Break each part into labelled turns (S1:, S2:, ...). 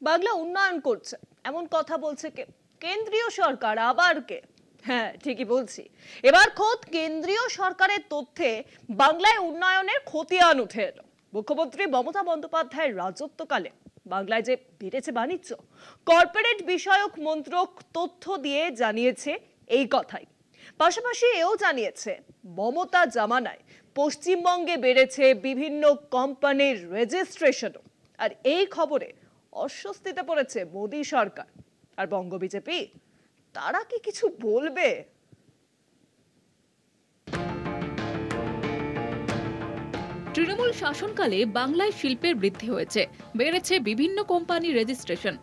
S1: বাংলা উন্নয়ন করছে এমন কথা বলছে কে? কেন্দ্রীয় সরকার। আবার কে? হ্যাঁ, ঠিকই বলছি। এবার খোদ কেন্দ্রীয় সরকারের তথ্যে বাংলায় উন্নয়নের খতিয়ান উঠে এলো। মুখ্যমন্ত্রী মমতা বন্দ্যোপাধ্যায়ের রাজত্বকালে বাংলায় যে বেড়েছে বাণিজ্য, কর্পোরেট বিষয়ক মন্ত্রক তথ্য দিয়ে জানিয়েছে এই কথাই। পাশাপাশি এও জানিয়েছে মমতা জামানায় পশ্চিমবঙ্গে বেড়েছে বিভিন্ন কোম্পানির রেজিস্ট্রেশনও। আর এই খবরে অস্বস্তিতে পড়েছে মোদী সরকার আর বঙ্গ বিজেপি। তারা কি কিছু বলবে?
S2: তৃণমূল শাসনকালে বাংলায় শিল্পের বৃদ্ধি হয়েছে, বেড়েছে বিভিন্ন কোম্পানির রেজিস্ট্রেশন।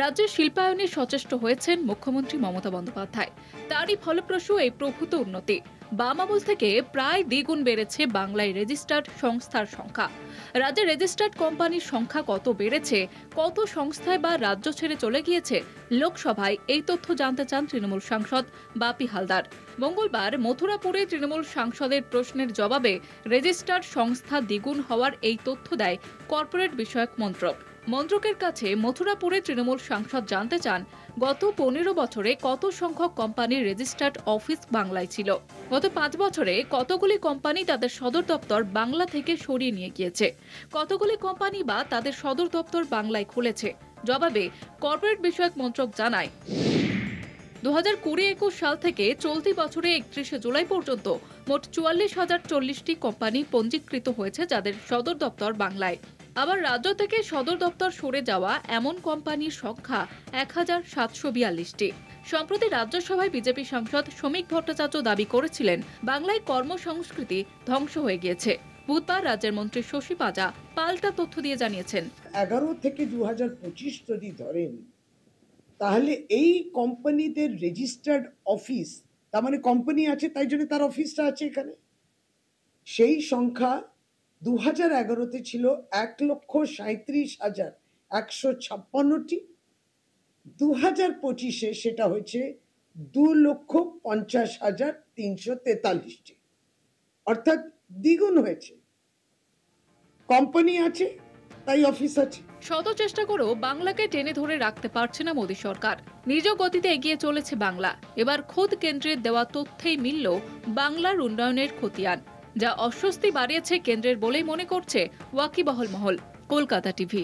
S2: রাজ্যের শিল্পায়নে সচেষ্ট হয়েছেন মুখ্যমন্ত্রী মমতা বন্দ্যোপাধ্যায়। তারই ফলপ্রসূ এই প্রভূত উন্নতি। বাম আমল থেকে প্রায় দ্বিগুণ বেড়েছে বাংলায় রেজিস্টার্ড সংস্থার সংখ্যা। রাজ্যে রেজিস্টার্ড কোম্পানির সংখ্যা কত বেড়েছে, কত সংস্থায় বা রাজ্য ছেড়ে চলে গিয়েছে, লোকসভায় এই তথ্য জানতে চান তৃণমূল সাংসদ বাপি হালদার। মঙ্গলবার মথুরাপুরে তৃণমূল সাংসদের প্রশ্নের জবাবে রেজিস্টার্ড সংস্থা দ্বিগুণ হওয়ার এই তথ্য দেয় কর্পোরেট বিষয়ক মন্ত্রক। মন্ত্রকের কাছে মথুরাপুরে তৃণমূল সাংসদ জানতে চান, গত 15 বছরে কত সংখ্যক কোম্পানির রেজিস্টার্ড অফিস বাংলায় ছিল, গত 5 বছরে কতগুলি কোম্পানি তাদের সদর দপ্তর বাংলা থেকে সরিয়ে নিয়ে গিয়েছে, কতগুলি কোম্পানি বা তাদের সদর দপ্তর বাংলায় খুলেছে। জবাবে কর্পোরেট বিষয়ক মন্ত্রক জানায়, 2020-21 সাল থেকে চলতি বছরে 31শে জুলাই পর্যন্ত মোট 44,040টি কোম্পানি পঞ্জীকৃত হয়েছে যাদের সদর দপ্তর বাংলায়। আবার রাজ্য থেকে সদর দপ্তর সরে যাওয়া এমন কোম্পানির সংখ্যা 1,742টি। সম্প্রতি রাজ্যসভায় বিজেপি সাংসদ শ্রমিক ভট্টাচার্য দাবি করেছিলেন বাংলায় কর্মসংস্কৃতি ধ্বংস হয়ে গিয়েছে। বুধবার রাজ্যের মন্ত্রী শশী পাজা পাল্টা তথ্য দিয়ে জানিয়েছেন,
S3: 11 থেকে 2025 যদি ধরেন, তাহলে এই কোম্পানিদের রেজিস্টার্ড অফিস, তার মানে কোম্পানি আছে তাই জন্য তার অফিসটা আছে এখানে, সেই সংখ্যা 2011-তে ছিল 1,37,156টি। 2025-এ সেটা হয়েছে 2,50,343টি, অর্থাৎ দ্বিগুণ হয়েছে। কোম্পানি আছে তাই অফিস আছে।
S2: শত চেষ্টা করেও বাংলাকে টেনে ধরে রাখতে পারছে না মোদী সরকার। নিজ গতিতে এগিয়ে চলেছে বাংলা। এবার খোদ কেন্দ্রের দেওয়া তথ্যেই মিলল বাংলার উন্নয়নের খতিয়ান, যা অস্বস্তি বাড়িয়েছে কেন্দ্রের বলেই মনে করছে ওয়াকিবহাল মহল। কলকাতা টিভি।